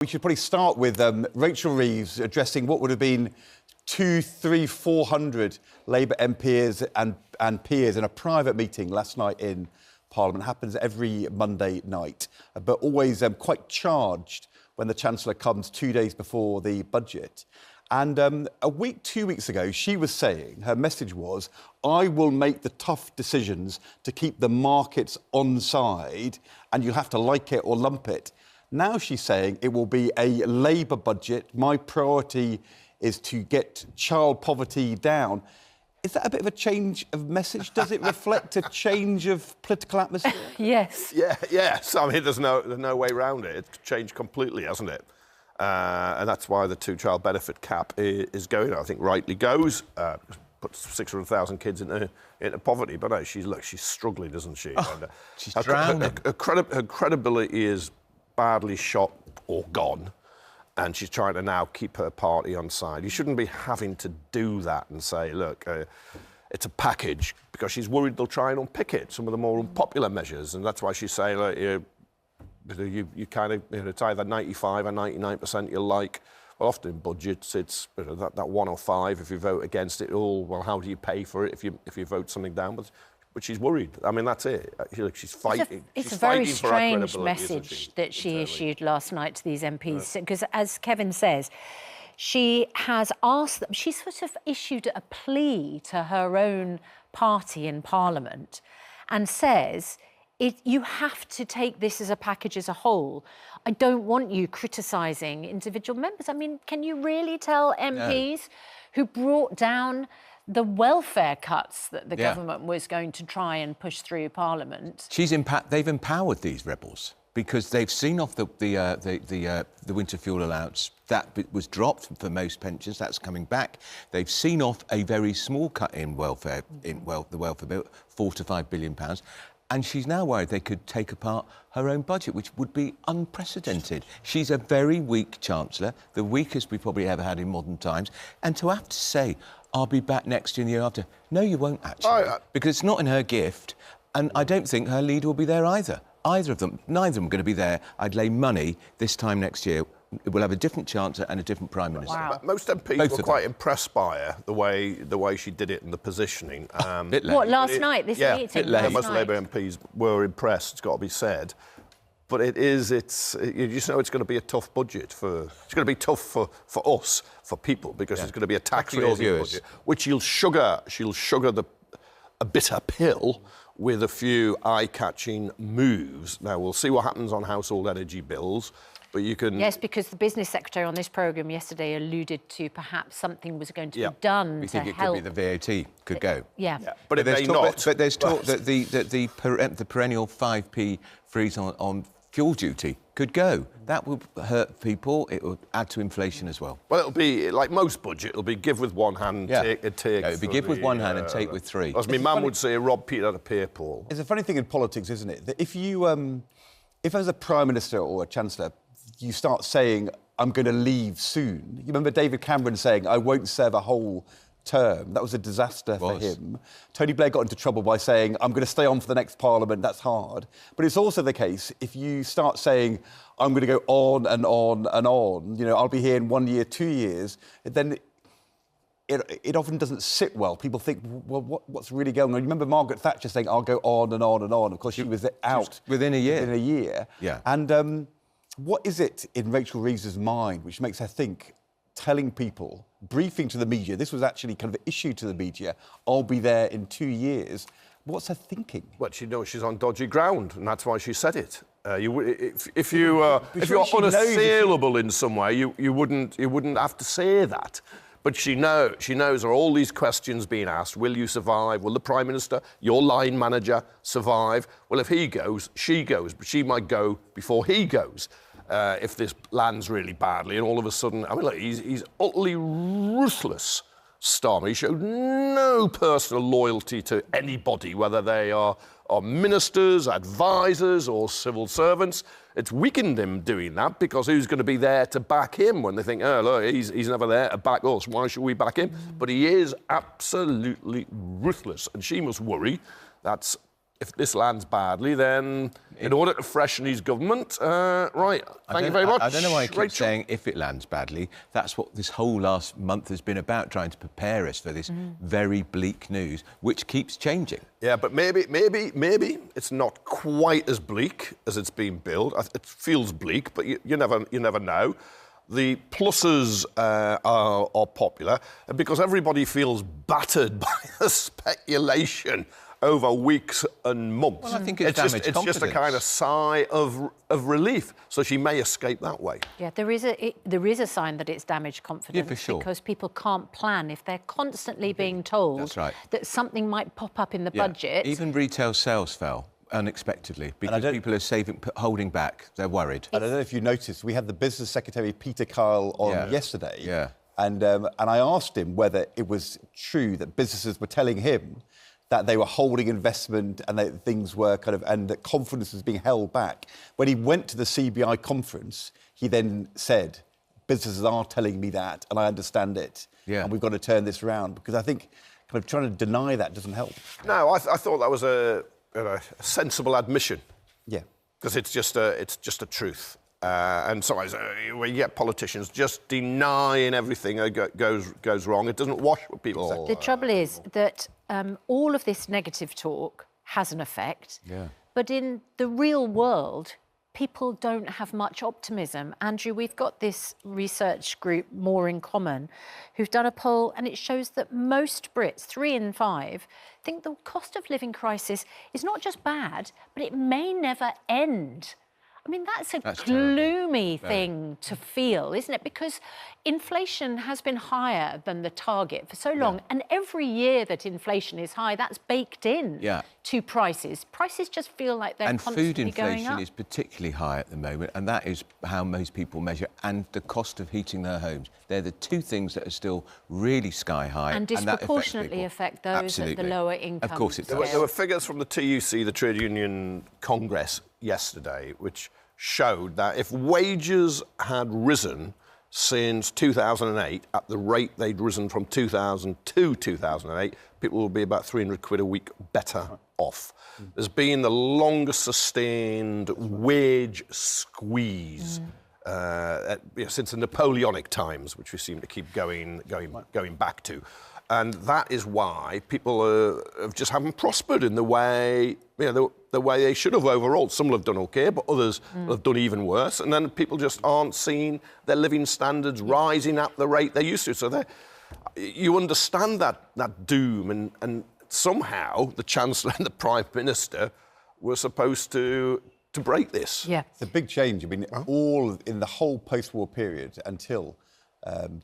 We should probably start with Rachel Reeves addressing what would have been 200, 300, 400 Labour MPs and peers in a private meeting last night in Parliament. It happens every Monday night, but always quite charged when the Chancellor comes 2 days before the budget. And 2 weeks ago, she was saying, her message was, I will make the tough decisions to keep the markets on side, and you'll have to like it or lump it. Now she's saying it will be a Labour budget. My priority is to get child poverty down. Is that a bit of a change of message? Does it reflect a change of political atmosphere? Yes. Yes. I mean, there's no way around it. It's changed completely, hasn't it? And that's why the two-child benefit cap is going. I think rightly goes. Puts 600,000 kids into poverty. But no, she's struggling, isn't she? Oh, and, she's drowning. Her credibility is badly shot or gone, and she's trying to now keep her party on side. You shouldn't be having to do that and say, look, it's a package, because she's worried they'll try and unpick it, some of the more unpopular measures, and that's why she's saying, like, you kind of, it's either 95 or 99% you like. Well, often in budgets, it's that 105 if you vote against it all. Well, how do you pay for it if you vote something down? But she's worried. I mean, that's it. She's fighting. It's a very strange message that she issued last night to these MPs, because, as Kevin says, she has asked them, she sort of issued a plea to her own party in Parliament and says, you have to take this as a package as a whole. I don't want you criticising individual members. I mean, can you really tell MPs who brought down the welfare cuts that the government was going to try and push through Parliament? They've empowered these rebels because they've seen off the winter fuel allowance that was dropped for most pensions. That's coming back. They've seen off a very small cut in welfare the welfare bill, £4 to £5 billion. And she's now worried they could take apart her own budget, which would be unprecedented. She's a very weak Chancellor, the weakest we've probably ever had in modern times. And to have to say, I'll be back next year and the year after. No, you won't, actually, because it's not in her gift, and I don't think her leader will be there either. Either of them, neither of them are going to be there. I'd lay money this time next year. We'll have a different Chancellor and a different Prime Minister. Wow. Most MPs were quite impressed by her, the way she did it and the positioning. Bit late. What, last night, this meeting? Most Labour MPs were impressed, it's got to be said. But you just know it's going to be a tough budget it's going to be tough for us, for people, because it's going to be a tax-raising budget, which she'll sugar a bitter pill with a few eye-catching moves. Now, we'll see what happens on household energy bills, but you can... Yes, because the Business Secretary on this programme yesterday alluded to be something was going to be done to help... We think it could be the VAT could go. Yeah. But it may not. But there's talk that the perennial 5p freeze on fuel duty could go. That will hurt people. It will add to inflation as well. Well, it'll be, like most budget, it'll be give with one hand, take... it'll be give with one hand and take with three. As my mum would say, rob Peter to pay Paul. It's a funny thing in politics, isn't it? That if as a Prime Minister or a Chancellor, you start saying, I'm going to leave soon. You remember David Cameron saying, I won't serve a whole term. That was a disaster for him. Tony Blair got into trouble by saying, I'm going to stay on for the next Parliament. That's hard. But it's also the case, if you start saying, I'm going to go on and on and on, I'll be here in 1 year, 2 years, then it often doesn't sit well. People think, well, what's really going on? You remember Margaret Thatcher saying, I'll go on and on and on. Of course, she was out within a year. Within a year. Yeah. And what is it in Rachel Reeves' mind which makes her think, telling people, briefing to the media, this was actually kind of an issue to the media, I'll be there in 2 years. What's her thinking? Well, she knows she's on dodgy ground, and that's why she said it. If you're unassailable in some way, you wouldn't have to say that. But she knows there are all these questions being asked. Will you survive? Will the Prime Minister, your line manager, survive? Well, if he goes, she goes, but she might go before he goes. If this lands really badly, and all of a sudden, I mean, look, he's utterly ruthless, Stormy. He showed no personal loyalty to anybody, whether they are ministers, advisors, or civil servants. It's weakened him doing that, because who's going to be there to back him when they think, oh, look, he's never there to back us, why should we back him? But he is absolutely ruthless, and she must worry that's if this lands badly, then in order to freshen his government, right, thank you very much. I don't know why I keep Rachel. saying if it lands badly. That's what this whole last month has been about, trying to prepare us for this very bleak news, which keeps changing. Yeah, but maybe it's not quite as bleak as it's been billed. It feels bleak, but you never know. The pluses are popular because everybody feels battered by the speculation over weeks and months. Well, I think it's just a kind of sigh of relief. So she may escape that way. Yeah, there is a sign that it's damaged confidence. Yeah, for sure. Because people can't plan if they're constantly being told That's right. that something might pop up in the budget. Even retail sales fell unexpectedly because people are holding back. They're worried. I don't know if you noticed, we had the business secretary Peter Kyle on yesterday. Yeah. And I asked him whether it was true that businesses were telling him that they were holding investment and that things were and that confidence was being held back. When he went to the CBI conference, he then said, businesses are telling me that and I understand it. Yeah. And we've got to turn this around, because I think kind of trying to deny that doesn't help. No, I thought that was a sensible admission. Yeah. Because it's just a truth. And sometimes when you get politicians just denying everything that goes wrong, it doesn't wash with people. The trouble is that all of this negative talk has an effect. Yeah. But in the real world, people don't have much optimism. Andrew, we've got this research group, More in Common, who've done a poll, and it shows that most Brits, 3 in 5, think the cost of living crisis is not just bad, but it may never end. I mean, that's gloomy thing to feel, isn't it? Because inflation has been higher than the target for so long. And every year that inflation is high, that's baked in to prices. Prices just feel like they're constantly going up. And food inflation is particularly high at the moment, and that is how most people measure. And the cost of heating their homes. They're the two things that are still really sky high. And disproportionately affect those at the lower income. Of course it does. There were figures from the TUC, the Trade Union Congress, yesterday, which showed that if wages had risen since 2008 at the rate they'd risen from 2000 to 2008, people would be about 300 quid a week better off. There's been the longest sustained wage squeeze since the Napoleonic times, which we seem to keep going back to. And that is why people just haven't prospered in the way, the way they should have overall. Some will have done OK, but others have done even worse. And then people just aren't seeing their living standards rising at the rate they used to. So you understand that doom, and somehow the Chancellor and the Prime Minister were supposed to break this. Yeah. It's a big change. I mean, all in the whole post-war period until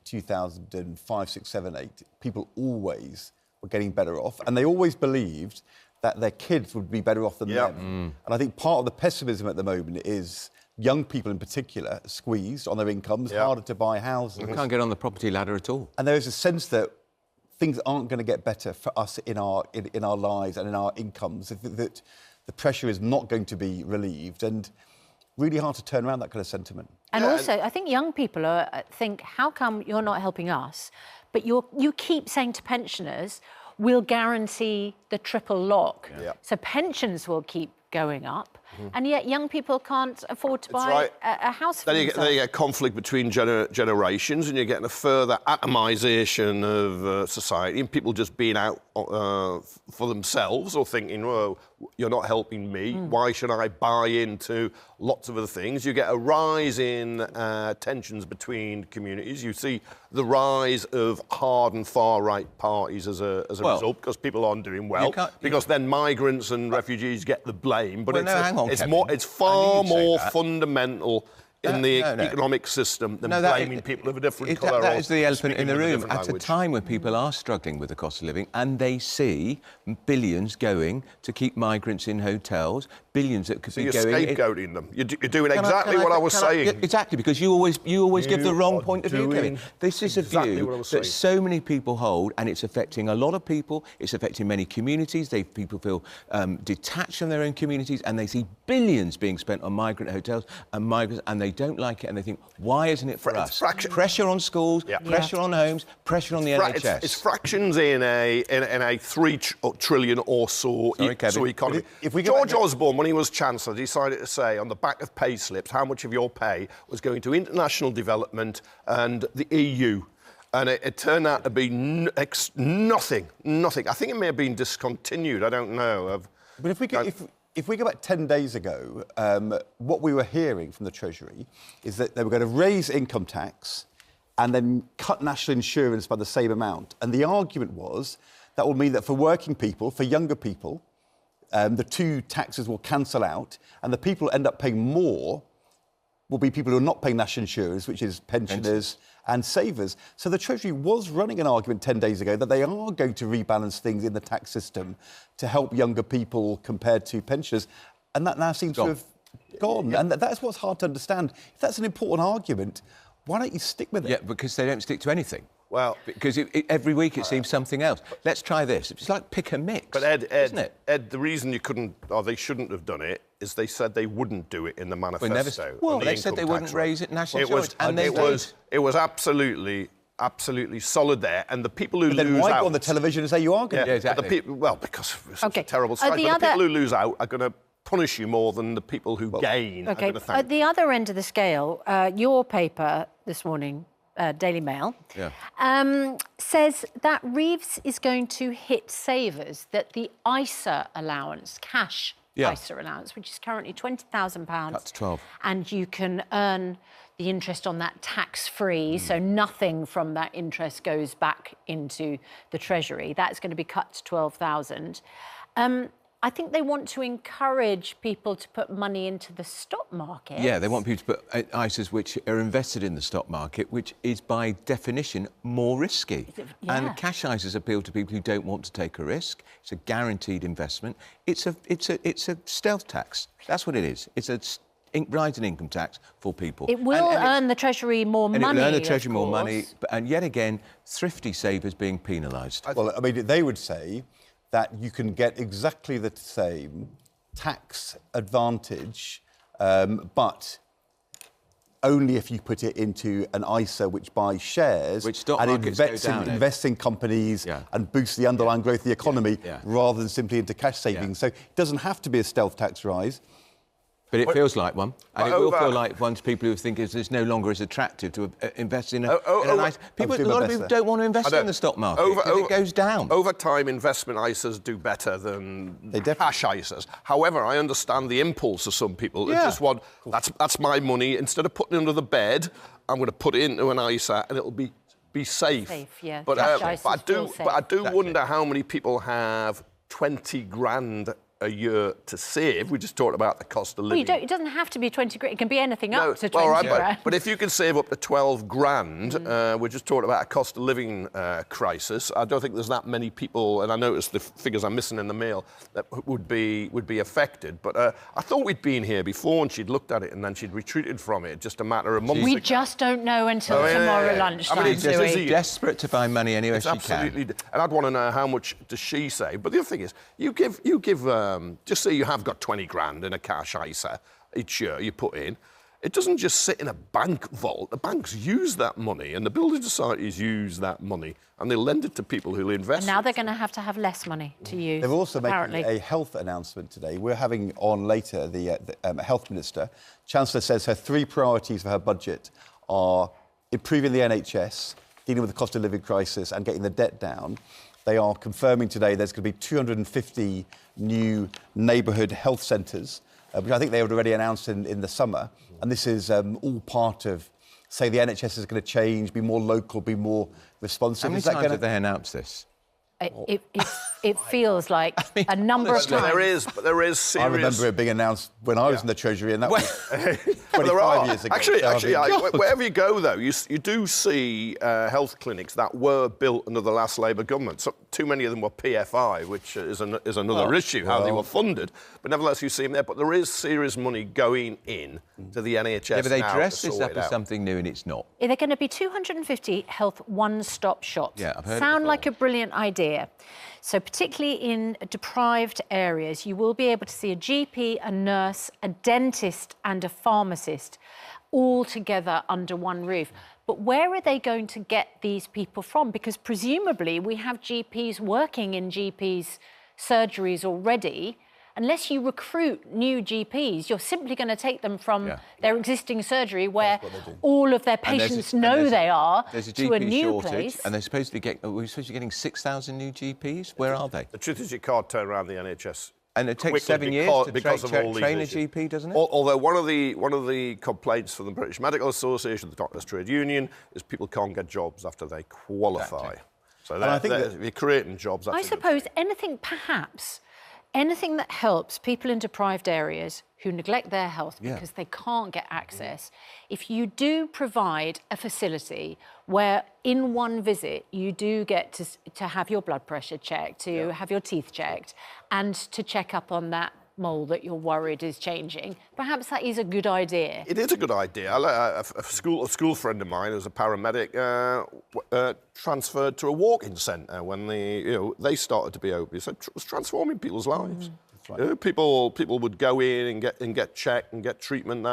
2005, 6, 7, 8, people always were getting better off, and they always believed that their kids would be better off than them. And I think part of the pessimism at the moment is young people in particular are squeezed on their incomes, harder to buy houses. You can't get on the property ladder at all. And there is a sense that things aren't going to get better for us in our lives and in our incomes, that the pressure is not going to be relieved, and really hard to turn around that kind of sentiment. And also, I think young people think, how come you're not helping us, but you keep saying to pensioners, we'll guarantee the triple lock. So pensions will keep going up, and yet young people can't afford to buy a house for themselves. Then you get conflict between generations, and you're getting a further atomisation of society, and people just being out for themselves, or thinking, well, you're not helping me, why should I buy into lots of other things? You get a rise in tensions between communities. You see the rise of hard and far-right parties as a result, because people aren't doing well, because then migrants and refugees get the blame. But it's far more fundamental in the economic system than blaming people of a different colour. That is the elephant in the room. At a time when people are struggling with the cost of living, and they see billions going to keep migrants in hotels, billions that could be going... So you're scapegoating them. You're doing exactly what I was saying. Exactly, because you always give the wrong point of view, Kevin. This is a view that so many people hold, and it's affecting a lot of people. It's affecting many communities. People feel detached from their own communities, and they see billions being spent on migrant hotels and migrants, and they don't like it and they think, why isn't it for us? Pressure on schools, pressure on homes, pressure on the NHS. It's fractions in a 3 trillion or so, economy. George Osborne, when he was Chancellor, decided to say on the back of pay slips how much of your pay was going to international development and the EU. And it turned out to be nothing. I think it may have been discontinued. I don't know. But if we go back 10 days ago, what we were hearing from the Treasury is that they were going to raise income tax and then cut national insurance by the same amount. And the argument was that will mean that for working people, for younger people, the two taxes will cancel out, and the people who end up paying more will be people who are not paying national insurance, which is pensioners and savers. So the Treasury was running an argument 10 days ago that they are going to rebalance things in the tax system to help younger people compared to pensioners. And that now seems to have gone. And that's what's hard to understand. If that's an important argument, why don't you stick with it? Yeah, because they don't stick to anything. Well, because every week it seems something else. Let's try this. It's like pick and mix. But isn't it? Ed, the reason you couldn't, or they shouldn't have done it, is they said they wouldn't do it in the manifesto. Well, they said they wouldn't raise it national insurance, and it was absolutely solid there, and the people who lose out... Then why go on the television and say you are going to? Yeah, exactly. Because it's such a terrible strike. But the people who lose out are going to punish you more than the people who gain. OK, at the other end of the scale, your paper this morning, Daily Mail, says that Reeves is going to hit savers, that the ISA allowance, cash ISA allowance, which is currently £20,000. That's 12. And you can earn the interest on that tax-free, so nothing from that interest goes back into the Treasury. That's going to be cut to 12,000. I think they want to encourage people to put money into the stock market. Yeah, they want people to put ISAs which are invested in the stock market, which is by definition more risky. And cash ISAs appeal to people who don't want to take a risk. It's a guaranteed investment. It's a stealth tax. That's what it is. It's a rise in income tax for people. It will earn the Treasury more money. And it will earn the Treasury more money. And yet again, thrifty savers being penalised. Well, I mean, they would say that you can get exactly the same tax advantage, but only if you put it into an ISA which buys shares and invests in companies and boosts the underlying growth of the economy rather than simply into cash savings. So it doesn't have to be a stealth tax rise. But it feels like one. And it will feel like one to people who think it's no longer as attractive to invest in a nice... A lot of people don't want to invest in the stock market because it goes down. Over time, investment ISAs do better than cash ISAs. However, I understand the impulse of some people. They just want, that's my money. Instead of putting it under the bed, I'm going to put it into an ISA and it'll be safe. But I do wonder how many people have 20 grand a year to save. We just talked about the cost of living. Well, it doesn't have to be 20 grand. It can be anything up to 20 grand. But if you can save up to 12 grand, we just talked about a cost of living crisis. I don't think there's that many people, and I noticed the figures I'm missing in the Mail, that would be affected. But I thought we'd been here before and she'd looked at it and then she'd retreated from it just a matter of months ago. We just don't know until tomorrow lunchtime. I mean, she's desperate to find money anywhere she can. And I'd want to know how much does she save. But the other thing is, you give just say you have got 20 grand in a cash ISA each year you put in. It doesn't just sit in a bank vault. The banks use that money and the building societies use that money and they lend it to people who invest. And now they're going to have less money to use. They're also making a health announcement today. We're having on later the health minister. Chancellor says her 3 priorities for her budget are improving the NHS, dealing with the cost of living crisis and getting the debt down. They are confirming today there's going to be 250 new neighbourhood health centres, which I think they had already announced in the summer. And this is all part of, say, the NHS is going to change, be more local, be more responsive. How many times have they announced this? It feels like a number of times. There is serious... I remember it being announced when I was in the Treasury, and that was 25 years ago. Actually, wherever you go, though, you do see health clinics that were built under the last Labour government. So, too many of them were PFI, which is another issue, how they were funded. But nevertheless, you see them there. But there is serious money going in to the NHS now. Yeah, but they dress this up as something new, and it's not. They're going to be 250 health one-stop shops. Yeah, I've heard Sound like a brilliant idea. So particularly in deprived areas, you will be able to see a GP, a nurse, a dentist and a pharmacist all together under one roof. But where are they going to get these people from? Because presumably we have GPs working in GPs' surgeries already. Unless you recruit new GPs, you're simply going to take them from their existing surgery where all of their patients know they are to a new shortage, place. And they're supposed to get, we're supposed to be getting 6,000 new GPs. Where are they? The truth is you can't turn around the NHS. And it takes 7 years to train a GP, doesn't it? Although one of the complaints from the British Medical Association, the Doctors' Trade Union, is people can't get jobs after they qualify. Exactly. So I think that if you're creating jobs, that's I suppose anything that helps people in deprived areas who neglect their health because they can't get access, if you do provide a facility where in one visit you do get to have your blood pressure checked, to have your teeth checked, and to check up on that mole that you're worried is changing, perhaps that is a good idea. It is a good idea. A school friend of mine who's a paramedic transferred to a walk-in centre when they started to be obese. It was transforming people's lives. Right. People would go in and get checked and get treatment.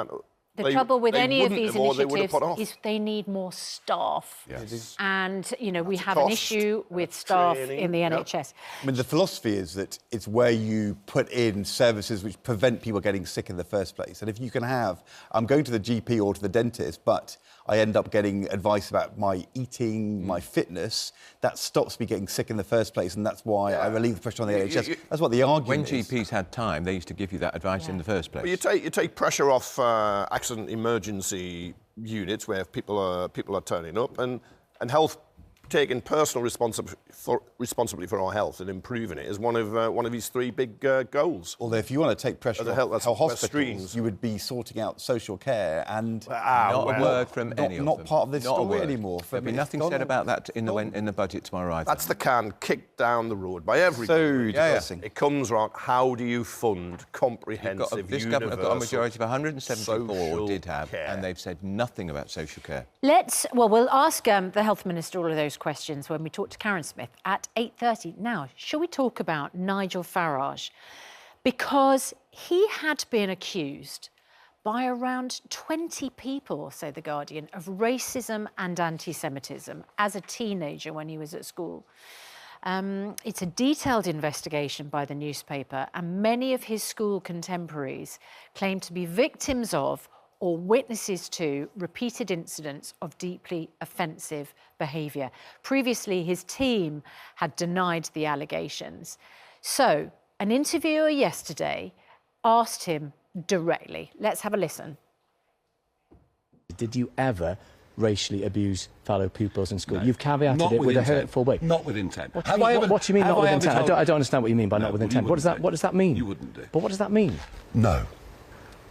The trouble with any of these initiatives is they need more staff. Yes. And, we have an issue with staff in the NHS. I mean, the philosophy is that it's where you put in services which prevent people getting sick in the first place. And if you can have, I'm going to the GP or to the dentist, but I end up getting advice about my eating, my fitness, that stops me getting sick in the first place, and that's why I relieve the pressure on the NHS. That's what the argument is. When GPs had time, they used to give you that advice in the first place. Well, you take pressure off accident emergency units where people are turning up, and health taking personal responsibility for our health and improving it is one of his three big goals. Although if you want to take pressure off our hospitals, you would be sorting out social care and not a word from any of them. Not part of this story anymore. There'll be nothing said about that in the budget tomorrow either. That's the can kicked down the road by everybody. So depressing. It comes around, how do you fund comprehensive, this government have got a majority of 174, social did have, care. and they've said nothing about social care. We'll ask the Health Minister all of those questions when we talk to Karen Smith at 8:30. Now, shall we talk about Nigel Farage? Because he had been accused by around 20 people, say The Guardian, of racism and anti-Semitism as a teenager when he was at school. It's a detailed investigation by the newspaper, and many of his school contemporaries claim to be victims of or witnesses to repeated incidents of deeply offensive behaviour. Previously, his team had denied the allegations. So, an interviewer yesterday asked him directly. Let's have a listen. Did you ever racially abuse fellow pupils in school? No. You've caveated it with a hurtful way. Not with intent. What do you mean not with intent? I don't understand what you mean by not with intent. What does that mean? You wouldn't do. But what does that mean? No.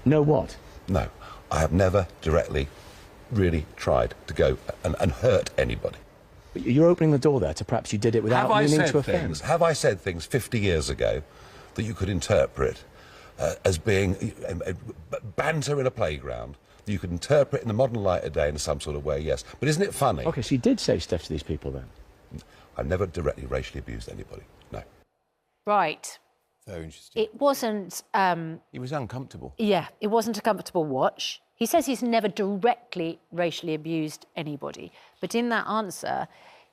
No what? No. I have never directly really tried to go and hurt anybody. But you're opening the door there to perhaps you did it without meaning to offend. Have I said things 50 years ago that you could interpret as being banter in a playground? You could interpret in the modern light of day in some sort of way, yes. But isn't it funny? OK, so you did say stuff to these people then? I've never directly racially abused anybody, no. Right. Very interesting. It wasn't... He was uncomfortable. Yeah, it wasn't a comfortable watch. He says he's never directly racially abused anybody. But in that answer,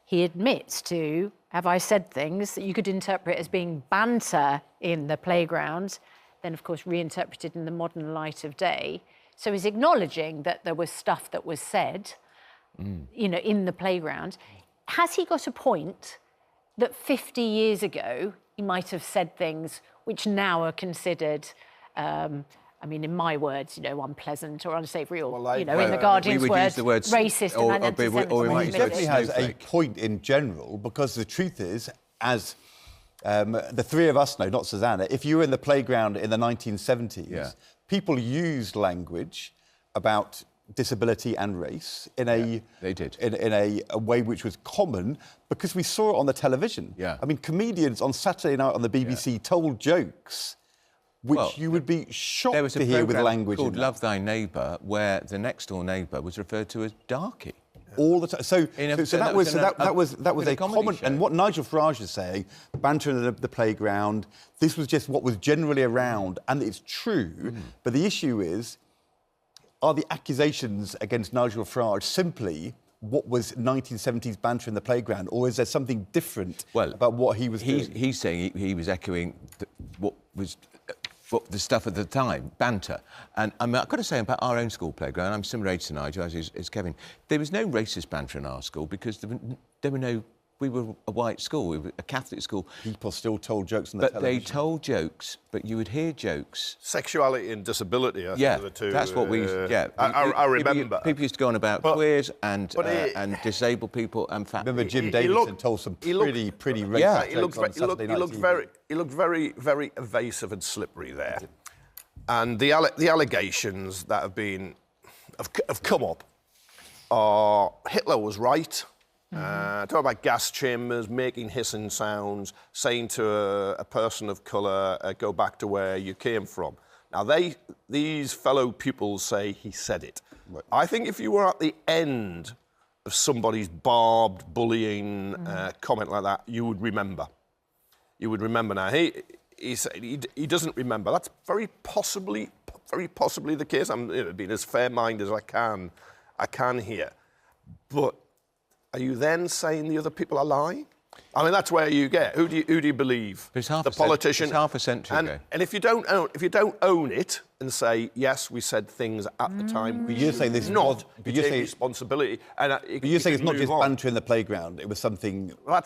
he admits to, have I said things that you could interpret as being banter in the playground, then, of course, reinterpreted in the modern light of day. So he's acknowledging that there was stuff that was said, in the playground. Has he got a point that 50 years ago he might have said things which now are considered, in my words, unpleasant or unsavoury, or, in The Guardian's words, racist and anti-Semitic. He definitely has a point in general, because the truth is, as the three of us know, not Susanna, if you were in the playground in the 1970s, people used language about disability and race in a way which was common because we saw it on the television. I mean, comedians on Saturday night on the BBC told jokes which you would be shocked to hear with language called Love Thy Neighbour, where the next door neighbour was referred to as darkie. All the time. So that was a common. Show. And what Nigel Farage is saying, banter in the playground, this was just what was generally around, and it's true. But the issue is, are the accusations against Nigel Farage simply what was 1970s banter in the playground, or is there something different about what he was doing? He's saying he was echoing what the stuff at the time, banter. And I mean, I've got to say about our own school playground, I'm similar age to Nigel, as is Kevin, there was no racist banter in our school because there were no... We were a white school, we were a Catholic school. People still told jokes on the television. But they told jokes, but you would hear jokes. Sexuality and disability, I think, are the two. That's what we... I remember. People used to go on about queers and disabled people and fat people. Remember Jim Davidson told some pretty racist jokes on Saturday Night TV. He looked very, very evasive and slippery there. And the allegations that have come up are Hitler was right. Talking about gas chambers, making hissing sounds, saying to a person of colour, go back to where you came from. Now, these fellow pupils say he said it. Right. I think if you were at the end of somebody's barbed, bullying comment like that, you would remember. You would remember. Now, he said he doesn't remember. That's very possibly the case. I'm being as fair-minded as I can here. But are you then saying the other people are lying? I mean, that's where you get. Who do you believe? The politician. It's half a century ago. And if you don't own it and say yes, we said things at the time, but you're saying this not. But you take responsibility. And but you're saying it's not just banter in the playground. It was something. That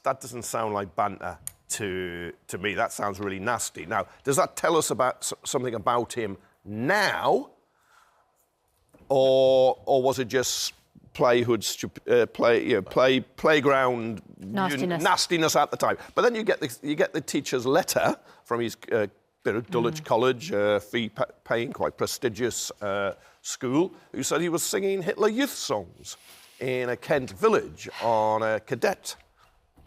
that doesn't sound like banter to me. That sounds really nasty. Now, does that tell us about something about him now, or was it just playground nastiness at the time? But then you get the teacher's letter from his Dulwich College, fee-paying, quite prestigious school, who said he was singing Hitler Youth songs in a Kent village on a cadet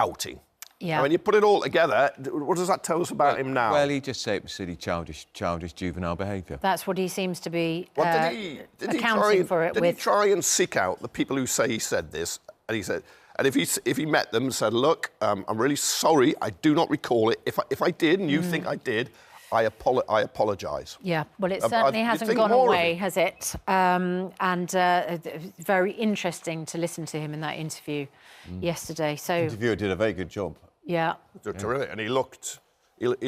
outing. Yeah. I mean, you put it all together, what does that tell us about him now? Well, he just said it was silly, childish juvenile behaviour. That's what he seems to be did he try and seek out the people who say he said this? And he said, and if he met them and said, look, I'm really sorry, I do not recall it. If I did, and you think I did, I apologise. Yeah, well, it certainly hasn't gone away, has it? Very interesting to listen to him in that interview yesterday. So the interviewer did a very good job. Yeah. Terrific. And he'll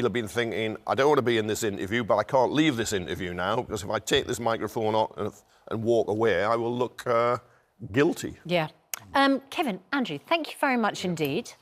have been thinking, I don't want to be in this interview, but I can't leave this interview now, because if I take this microphone off and walk away, I will look guilty. Yeah. Kevin, Andrew, thank you very much indeed.